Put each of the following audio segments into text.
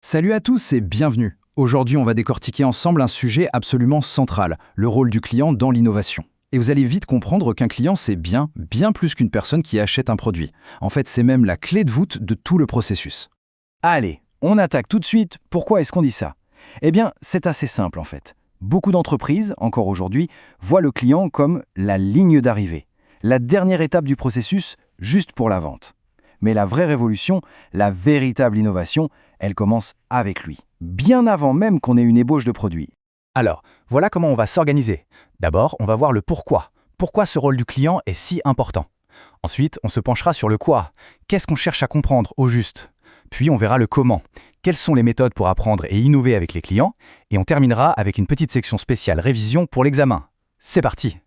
Salut à tous et bienvenue. Aujourd'hui, on va décortiquer ensemble un sujet absolument central, le rôle du client dans l'innovation. Et vous allez vite comprendre qu'un client, c'est bien plus qu'une personne qui achète un produit. En fait, c'est même la clé de voûte de tout le processus. Allez, on attaque tout de suite. Pourquoi est-ce qu'on dit ça? Eh bien, c'est assez simple en fait. Beaucoup d'entreprises, encore aujourd'hui, voient le client comme la ligne d'arrivée, la dernière étape du processus juste pour la vente. Mais la vraie révolution, la véritable innovation, elle commence avec lui, bien avant même qu'on ait une ébauche de produit. Alors, voilà comment on va s'organiser. D'abord, on va voir le pourquoi. Pourquoi ce rôle du client est si important. Ensuite, on se penchera sur le quoi. Qu'est-ce qu'on cherche à comprendre au juste? Puis on verra le comment. Quelles sont les méthodes pour apprendre et innover avec les clients? Et on terminera avec une petite section spéciale révision pour l'examen. C'est parti!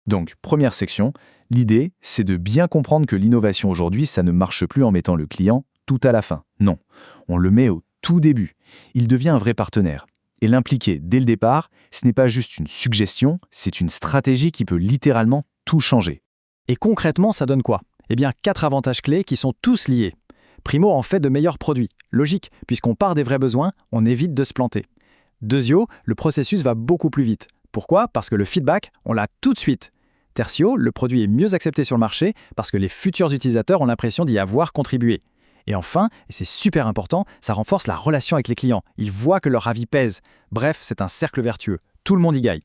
Donc, première section, l'idée, c'est de bien comprendre que l'innovation aujourd'hui, ça ne marche plus en mettant le client tout à la fin. Non, on le met au tout début. Il devient un vrai partenaire. Et l'impliquer dès le départ, ce n'est pas juste une suggestion, c'est une stratégie qui peut littéralement tout changer. Et concrètement, ça donne quoi? Eh bien, 4 avantages clés qui sont tous liés. Primo en fait de meilleurs produits. Logique, puisqu'on part des vrais besoins, on évite de se planter. Deuxio, le processus va beaucoup plus vite. Pourquoi? Parce que le feedback, on l'a tout de suite. Tertio, le produit est mieux accepté sur le marché parce que les futurs utilisateurs ont l'impression d'y avoir contribué. Et enfin, et c'est super important, ça renforce la relation avec les clients. Ils voient que leur avis pèse. Bref, c'est un cercle vertueux. Tout le monde y gagne.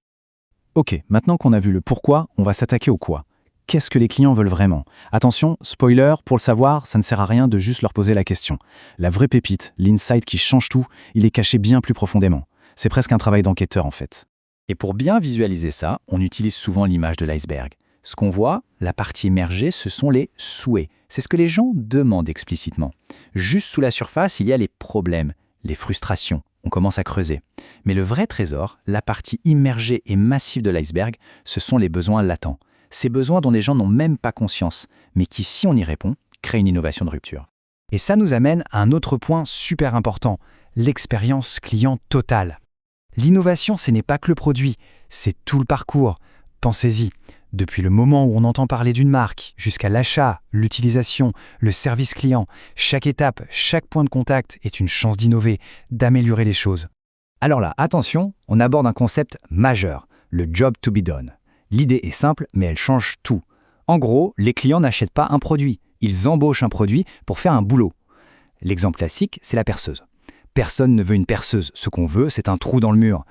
Ok, maintenant qu'on a vu le pourquoi, on va s'attaquer au quoi. Qu'est-ce que les clients veulent vraiment? Attention, spoiler, pour le savoir, ça ne sert à rien de juste leur poser la question. La vraie pépite, l'insight qui change tout, il est caché bien plus profondément. C'est presque un travail d'enquêteur en fait. Et pour bien visualiser ça, on utilise souvent l'image de l'iceberg. Ce qu'on voit, la partie émergée, ce sont les souhaits. C'est ce que les gens demandent explicitement. Juste sous la surface, il y a les problèmes, les frustrations. On commence à creuser. Mais le vrai trésor, la partie immergée et massive de l'iceberg, ce sont les besoins latents. Ces besoins dont les gens n'ont même pas conscience, mais qui, si on y répond, créent une innovation de rupture. Et ça nous amène à un autre point super important, l'expérience client totale. L'innovation, ce n'est pas que le produit, c'est tout le parcours. Pensez-y. Depuis le moment où on entend parler d'une marque, jusqu'à l'achat, l'utilisation, le service client, chaque étape, chaque point de contact est une chance d'innover, d'améliorer les choses. Alors là, attention, on aborde un concept majeur, le job to be done. L'idée est simple, mais elle change tout. En gros, les clients n'achètent pas un produit, ils embauchent un produit pour faire un boulot. L'exemple classique, c'est la perceuse. Personne ne veut une perceuse, ce qu'on veut, c'est un trou dans le mur.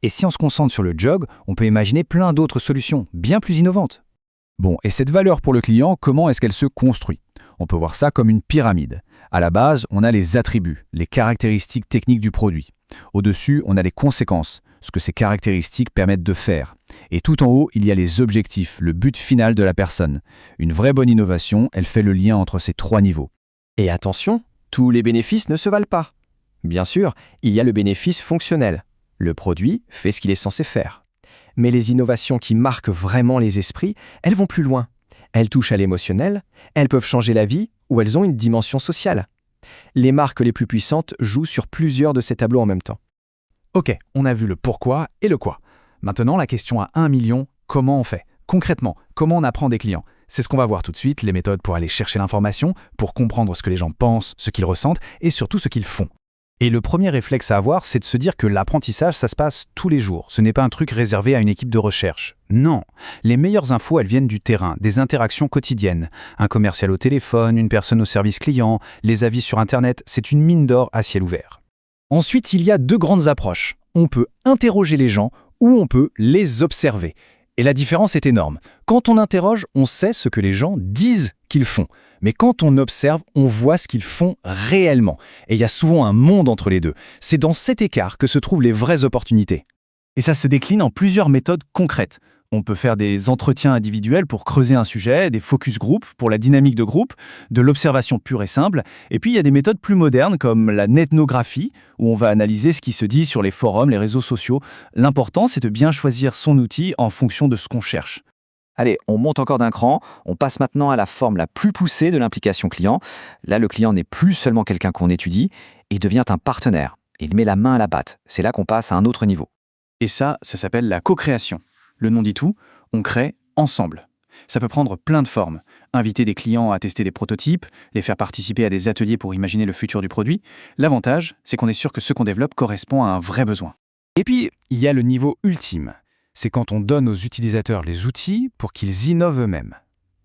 Et si on se concentre sur le job, on peut imaginer plein d'autres solutions, bien plus innovantes. Bon, et cette valeur pour le client, comment est-ce qu'elle se construit? On peut voir ça comme une pyramide. À la base, on a les attributs, les caractéristiques techniques du produit. Au-dessus, on a les conséquences, ce que ces caractéristiques permettent de faire. Et tout en haut, il y a les objectifs, le but final de la personne. Une vraie bonne innovation, elle fait le lien entre ces 3 niveaux. Et attention, tous les bénéfices ne se valent pas. Bien sûr, il y a le bénéfice fonctionnel. Le produit fait ce qu'il est censé faire. Mais les innovations qui marquent vraiment les esprits, elles vont plus loin. Elles touchent à l'émotionnel, elles peuvent changer la vie ou elles ont une dimension sociale. Les marques les plus puissantes jouent sur plusieurs de ces tableaux en même temps. Ok, on a vu le pourquoi et le quoi. Maintenant, la question à 1 million, comment on fait? Concrètement, comment on apprend des clients? C'est ce qu'on va voir tout de suite, les méthodes pour aller chercher l'information, pour comprendre ce que les gens pensent, ce qu'ils ressentent et surtout ce qu'ils font. Et le premier réflexe à avoir, c'est de se dire que l'apprentissage, ça se passe tous les jours. Ce n'est pas un truc réservé à une équipe de recherche. Non, les meilleures infos, elles viennent du terrain, des interactions quotidiennes. Un commercial au téléphone, une personne au service client, les avis sur Internet, c'est une mine d'or à ciel ouvert. Ensuite, il y a 2 grandes approches. On peut interroger les gens ou on peut les observer. Et la différence est énorme. Quand on interroge, on sait ce que les gens disent qu'ils font. Mais quand on observe, on voit ce qu'ils font réellement. Et il y a souvent un monde entre les deux. C'est dans cet écart que se trouvent les vraies opportunités. Et ça se décline en plusieurs méthodes concrètes. On peut faire des entretiens individuels pour creuser un sujet, des focus group pour la dynamique de groupe, de l'observation pure et simple. Et puis il y a des méthodes plus modernes comme la netnographie, où on va analyser ce qui se dit sur les forums, les réseaux sociaux. L'important, c'est de bien choisir son outil en fonction de ce qu'on cherche. Allez, on monte encore d'un cran, on passe maintenant à la forme la plus poussée de l'implication client. Là, le client n'est plus seulement quelqu'un qu'on étudie, il devient un partenaire. Il met la main à la pâte. C'est là qu'on passe à un autre niveau. Et ça s'appelle la co-création. Le nom dit tout, on crée ensemble. Ça peut prendre plein de formes. Inviter des clients à tester des prototypes, les faire participer à des ateliers pour imaginer le futur du produit. L'avantage, c'est qu'on est sûr que ce qu'on développe correspond à un vrai besoin. Et puis, il y a le niveau ultime. C'est quand on donne aux utilisateurs les outils pour qu'ils innovent eux-mêmes.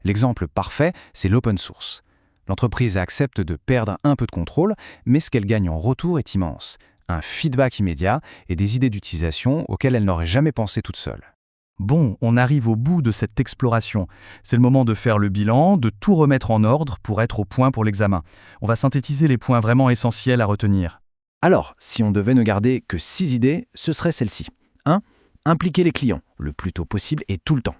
L'exemple parfait, c'est l'open source. L'entreprise accepte de perdre un peu de contrôle, mais ce qu'elle gagne en retour est immense. Un feedback immédiat et des idées d'utilisation auxquelles elle n'aurait jamais pensé toute seule. Bon, on arrive au bout de cette exploration. C'est le moment de faire le bilan, de tout remettre en ordre pour être au point pour l'examen. On va synthétiser les points vraiment essentiels à retenir. Alors, si on devait ne garder que 6 idées, ce serait celle-ci. 1. Impliquer les clients, le plus tôt possible et tout le temps.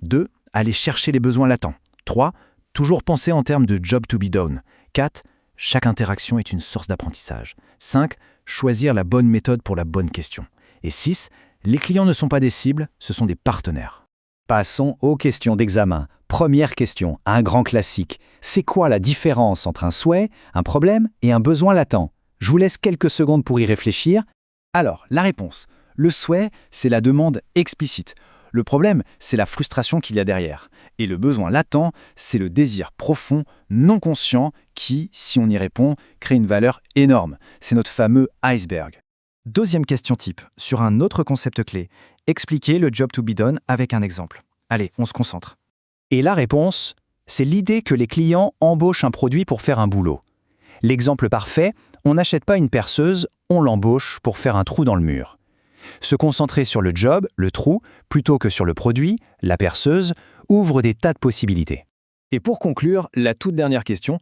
2. Aller chercher les besoins latents. 3. Toujours penser en termes de job to be done. 4. Chaque interaction est une source d'apprentissage. 5. Choisir la bonne méthode pour la bonne question. Et 6. Les clients ne sont pas des cibles, ce sont des partenaires. Passons aux questions d'examen. Première question, un grand classique. C'est quoi la différence entre un souhait, un problème et un besoin latent? Je vous laisse quelques secondes pour y réfléchir. Alors, la réponse. Le souhait, c'est la demande explicite. Le problème, c'est la frustration qu'il y a derrière. Et le besoin latent, c'est le désir profond, non conscient, qui, si on y répond, crée une valeur énorme. C'est notre fameux iceberg. Deuxième question type, sur un autre concept clé. Expliquer le job to be done avec un exemple. Allez, on se concentre. Et la réponse, c'est l'idée que les clients embauchent un produit pour faire un boulot. L'exemple parfait, on n'achète pas une perceuse, on l'embauche pour faire un trou dans le mur. Se concentrer sur le job, le trou, plutôt que sur le produit, la perceuse, ouvre des tas de possibilités. Et pour conclure, la toute dernière question,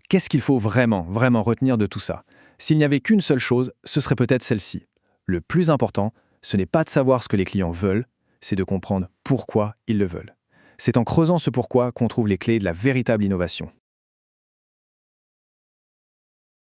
qu'est-ce qu'il faut vraiment retenir de tout ça? S'il n'y avait qu'une seule chose, ce serait peut-être celle-ci. Le plus important, ce n'est pas de savoir ce que les clients veulent, c'est de comprendre pourquoi ils le veulent. C'est en creusant ce pourquoi qu'on trouve les clés de la véritable innovation.